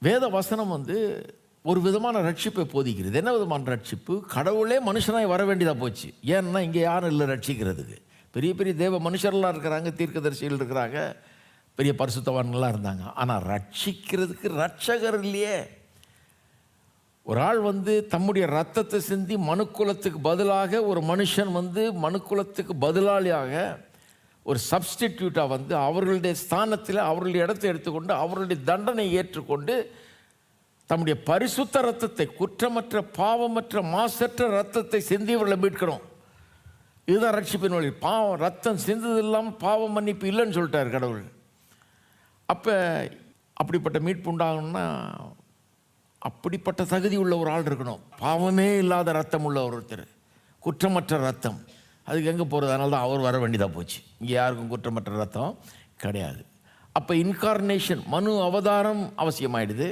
வேத வசனம் ஒரு விதமான ரட்சிப்பை போதிக்கிறது. என்ன விதமான ரட்சிப்பு? கடவுளே மனுஷனாய் வர வேண்டியதாக போச்சு. ஏன்னா இங்கே யாரும் இல்லை ரட்சிக்கிறதுக்கு. பெரிய பெரிய தேவ மனுஷர்லாம் இருக்கிறாங்க, தீர்க்கதரிசிகள் இருக்கிறாங்க, பெரிய பரிசுத்தவான்கள்லாம் இருந்தாங்க. ஆனால் ரட்சிக்கிறதுக்கு ரட்சகர் இல்லையே. ஒரு ஆள் தம்முடைய ரத்தத்தை சிந்தி மனுக்குலத்துக்கு பதிலாக ஒரு மனுஷன் மனுக்குலத்துக்கு பதிலாளியாக ஒரு சப்ஸ்டிடியூட்டாக அவர்களுடைய ஸ்தானத்தில் அவர்களுடைய இடத்தை எடுத்துக்கொண்டு அவர்களுடைய தண்டனை ஏற்றுக்கொண்டு தம்முடைய பரிசுத்த ரத்தத்தை, குற்றமற்ற பாவமற்ற மாசற்ற ரத்தத்தை சிந்தியவர்களை மீட்கணும். இதுதான் ரட்சிப்பின் வழி. பாவம் ரத்தம் சிந்தது இல்லாமல் பாவம் மன்னிப்பு இல்லைன்னு சொல்லிட்டார் கடவுள். அப்போ அப்படிப்பட்ட மீட்பு உண்டாகணும்னா அப்படிப்பட்ட தகுதி உள்ள ஒரு ஆள் இருக்கணும். பாவமே இல்லாத ரத்தம் உள்ள ஒருத்தர், குற்றமற்ற ரத்தம். அதுக்கு எங்கே போகிறது? அதனால தான் அவர் வர வேண்டியதாக போச்சு. இங்கே யாருக்கும் குற்றமற்ற ரத்தம் கிடையாது. அப்போ இன்கார்னேஷன், மனு அவதாரம் அவசியமாயிடுது.